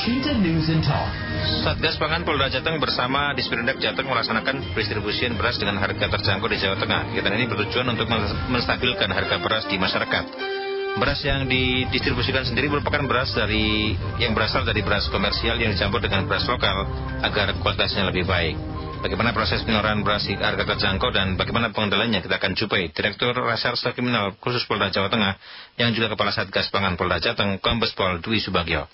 Washington News and Talk. Satgas Pangan Polda Jateng bersama Disperindak Jateng melaksanakan pendistribusian beras dengan harga terjangkau di Jawa Tengah. Kegiatan ini bertujuan untuk menstabilkan harga beras di masyarakat. Beras yang didistribusikan sendiri merupakan beras yang berasal dari beras komersial yang dicampur dengan beras lokal agar kualitasnya lebih baik. Bagaimana proses penyaluran beras harga terjangkau dan bagaimana pengendaliannya, kita akan jumpai Direktur Reserse Kriminal Khusus Polda Jawa Tengah yang juga Kepala Satgas Pangan Polda Jateng, Kombes Pol Dwi Subagyo.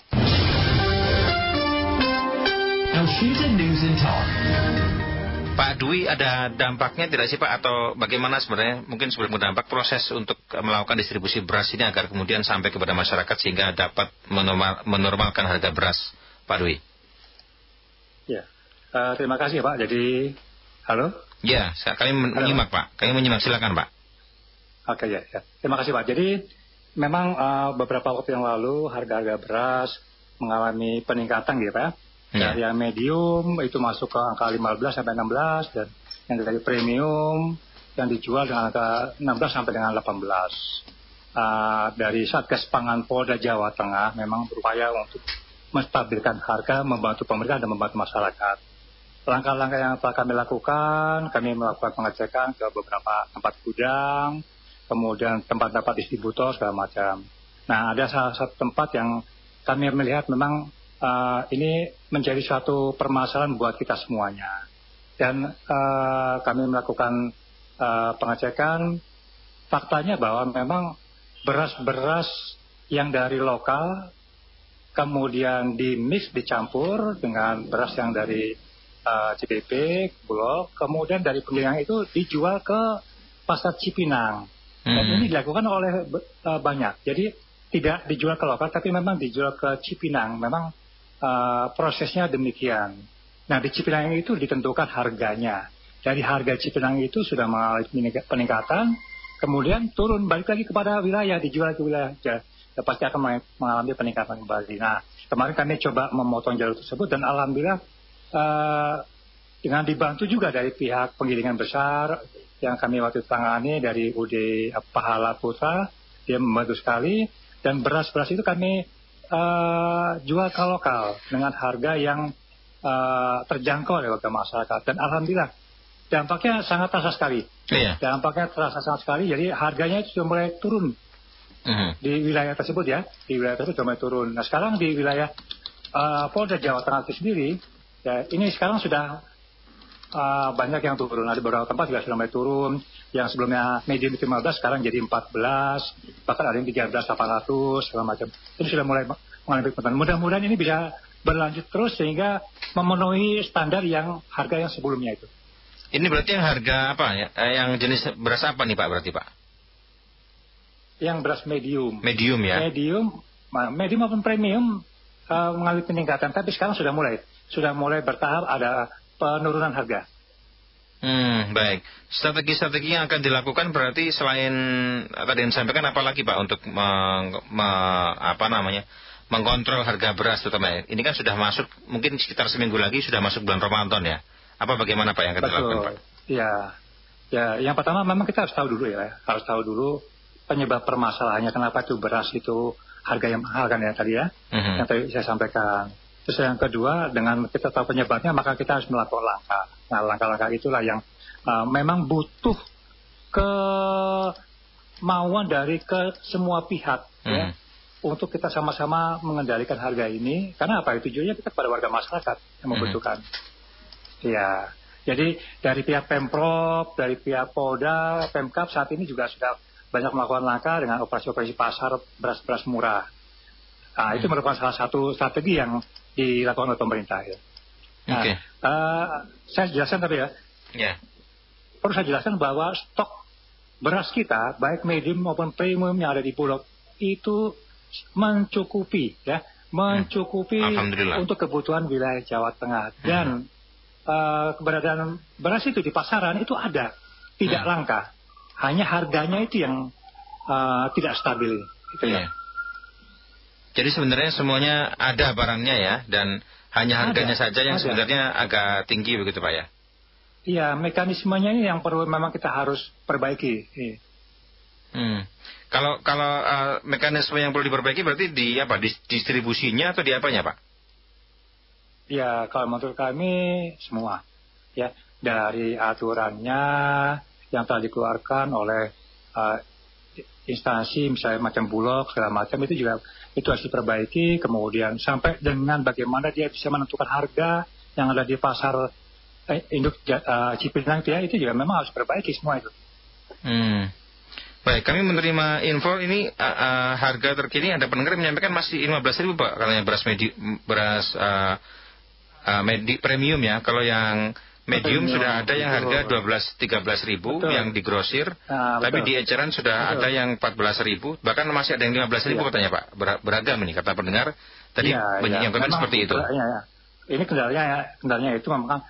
Washington News and Talk. Pak Dwi, ada dampaknya tidak sih Pak, atau bagaimana sebenarnya mungkin sebelum berdampak proses untuk melakukan distribusi beras ini agar kemudian sampai kepada masyarakat sehingga dapat menormalkan harga beras, Pak Dwi? Ya, terima kasih Pak. Jadi, halo? Ya, kami menyimak Pak. Kami menyimak, silakan Pak. Oke ya. Terima kasih Pak. Jadi, memang beberapa waktu yang lalu harga-harga beras mengalami peningkatan gitu Pak. Dari yang medium itu masuk ke angka 15 sampai 16 dan yang dari premium yang dijual dengan angka 16 sampai dengan 18. Dari Satgas Pangan Polda Jawa Tengah memang berupaya untuk menstabilkan harga, membantu pemerintah dan membantu masyarakat. Langkah-langkah yang telah kami lakukan, kami melakukan pengecekan ke beberapa tempat gudang, kemudian tempat-tempat distributor segala macam. Nah, ada salah satu tempat yang kami melihat memang ini menjadi suatu permasalahan buat kita semuanya. Dan kami melakukan pengecekan, faktanya bahwa memang beras-beras yang dari lokal kemudian dicampur dengan beras yang dari CBP, Bulog, kemudian dari penggilingan itu dijual ke pasar Cipinang. Dan ini dilakukan oleh banyak. Jadi tidak dijual ke lokal, tapi memang dijual ke Cipinang. Memang prosesnya demikian. Nah, di Cipinang itu ditentukan harganya. Dari harga Cipinang itu sudah mengalami peningkatan, kemudian turun balik lagi kepada wilayah, dijual ke wilayah, ya, pasti akan mengalami peningkatan kembali. Nah, kemarin kami coba memotong jalur tersebut dan alhamdulillah dengan dibantu juga dari pihak penggilingan besar yang kami waktu tangani dari UD Pahala Putra, dia membantu sekali, dan beras-beras itu kami jual ke lokal dengan harga yang terjangkau oleh warga masyarakat, dan alhamdulillah dampaknya sangat terasa sekali. Dampaknya terasa sangat sekali. Jadi harganya itu sudah mulai turun di wilayah tersebut ya, di wilayah tersebut sudah mulai turun. Nah, sekarang di wilayah Polda Jawa Tengah itu sendiri, ya, ini sekarang sudah banyak yang turun. Ada beberapa tempat juga sudah mulai turun. Yang sebelumnya medium itu 15, sekarang jadi 14, bahkan ada yang 13.800 segala macam. Ini sudah mulai mengalami peningkatan. Mudah-mudahan ini bisa berlanjut terus sehingga memenuhi standar harga yang sebelumnya itu. Ini berarti yang harga apa ya? Yang jenis beras apa nih Pak berarti Pak? Yang beras medium. Medium ya? Medium maupun premium mengalami peningkatan. Tapi sekarang sudah mulai bertahap ada penurunan harga. Baik. Strategi-strategi yang akan dilakukan berarti selain tadi yang disampaikan apa lagi Pak untuk mengkontrol harga beras terutama. Ini kan sudah masuk mungkin sekitar seminggu lagi sudah masuk bulan Ramadan ya. Apa bagaimana Pak yang akan dilakukan Pak? Ya, yang pertama memang kita harus tahu dulu ya. Harus tahu dulu penyebab permasalahannya, kenapa itu beras itu harga yang mahal kan ya tadi ya. Yang tadi saya sampaikan. Terus yang kedua, dengan kita tahu penyebabnya, maka kita harus melakukan langkah. Nah, langkah-langkah itulah yang memang butuh kemauan dari semua pihak ya, untuk kita sama-sama mengendalikan harga ini. Karena apa? Tujuannya kita kepada warga masyarakat yang membutuhkan. Ya, jadi dari pihak Pemprov, dari pihak Polda, Pemkab saat ini juga sudah banyak melakukan langkah dengan operasi-operasi pasar beras-beras murah. Nah, itu merupakan salah satu strategi yang dilakukan oleh pemerintah ya. Nah, saya jelaskan tadi ya. Perlu saya jelaskan bahwa stok beras kita, baik medium maupun premium yang ada di Bulog itu mencukupi ya, untuk kebutuhan wilayah Jawa Tengah. Dan keberadaan beras itu di pasaran itu ada, tidak langka. Hanya harganya itu yang tidak stabil. Gitu ya. Jadi sebenarnya semuanya ada barangnya ya, dan hanya harganya saja yang sebenarnya agak tinggi begitu Pak ya? Iya, mekanismenya ini yang perlu memang kita harus perbaiki. Kalau mekanisme yang perlu diperbaiki berarti di apa? Distribusinya atau di apanya Pak? Ya, kalau menurut kami semua, ya, dari aturannya yang telah dikeluarkan oleh instansi misalnya macam Bulog segala macam itu harus diperbaiki, kemudian sampai dengan bagaimana dia bisa menentukan harga yang ada di pasar induk Cipinang itu juga memang harus diperbaiki semua itu. Baik, kami menerima info ini harga terkini ada pendengar yang menyampaikan masih 15.000 Pak, katanya beras premium ya. Kalau yang medium sudah ada yang harga 12-13.000 yang di grosir, tapi di eceran sudah ada yang 14.000, bahkan masih ada yang 15.000 katanya Pak. Beragam ini kata pendengar. Tadi menyampaikan seperti itu. Ini kendalanya itu memang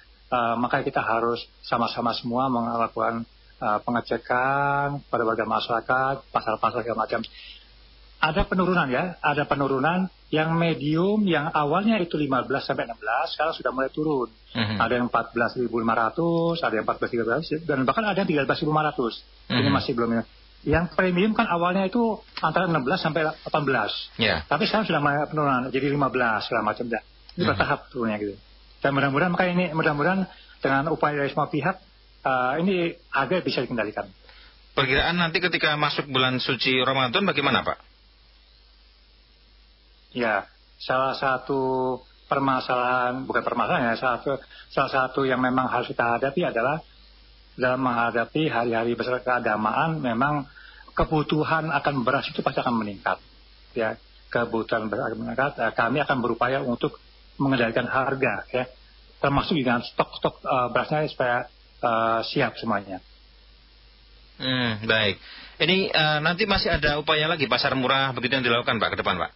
maka kita harus sama-sama semua melakukan pengecekan pada warga masyarakat, pasar-pasar segala macam. Ada penurunan yang medium yang awalnya itu 15 sampai 16 sekarang sudah mulai turun. Ada yang 14.500, ada yang 14.300 dan bahkan ada yang 13.500. Ini masih belum. Yang premium kan awalnya itu antara 16 sampai 18. Tapi sekarang sudah mulai penurunan jadi 15 segala macam dah. Ini bertahap turunnya gitu. Dan mudah-mudahan dengan upaya dari semua pihak ini agak bisa dikendalikan. Perkiraan nanti ketika masuk bulan suci Ramadan bagaimana Pak? Ya, salah satu salah satu yang memang harus kita hadapi adalah dalam menghadapi hari-hari besar keagamaan, memang kebutuhan akan beras itu pasti akan meningkat. Ya, kebutuhan beras akan meningkat. Kami akan berupaya untuk mengendalikan harga, ya, termasuk dengan stok berasnya supaya siap semuanya. Baik. Ini nanti masih ada upaya lagi pasar murah begitu yang dilakukan Pak ke depan Pak?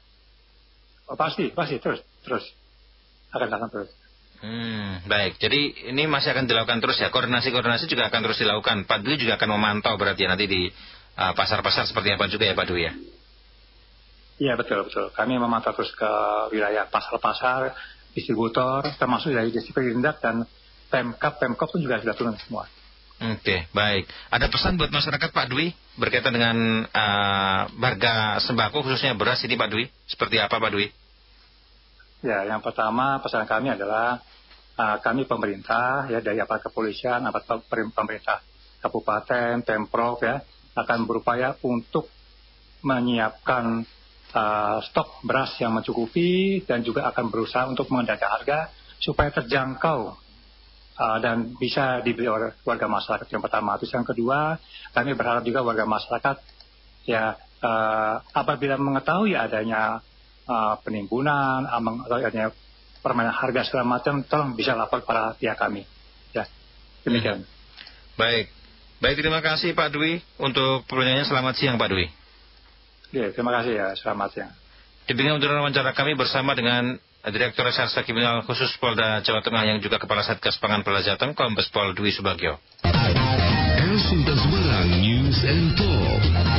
Pasti terus akan dilakukan terus. Baik. Jadi ini masih akan dilakukan terus ya. Koordinasi juga akan terus dilakukan. Pak Dwi juga akan memantau berarti ya nanti di pasar-pasar seperti apa juga ya Pak Dwi ya? Iya betul. Kami memantau terus ke wilayah pasar-pasar, distributor, termasuk dari Disperindak dan Pemkap pun juga sudah turun semua. Oke, baik. Ada pesan buat masyarakat Pak Dwi berkaitan dengan harga sembako khususnya beras ini Pak Dwi? Seperti apa Pak Dwi? Ya, yang pertama pesan kami adalah kami pemerintah ya dari aparat kepolisian, aparat pemerintah kabupaten, Pemprov ya akan berupaya untuk menyiapkan stok beras yang mencukupi dan juga akan berusaha untuk mengendalikan harga supaya terjangkau dan bisa dibeli oleh warga masyarakat yang pertama. Terus yang kedua, kami berharap juga warga masyarakat ya apabila mengetahui adanya penimbunan, adanya permainan harga segala macam, tolong bisa lapor pada pihak kami. Ya, demikian. Baik, terima kasih Pak Dwi untuk pertanyaannya. Selamat siang Pak Dwi. Ya, terima kasih ya, selamat siang. Demikian wawancara kami bersama dengan Direktur Reserse Kriminal Khusus Polda Jawa Tengah yang juga Kepala Satgas Pangan Polda Jateng, Kombes Pol Dwi Subagio. News and Talk.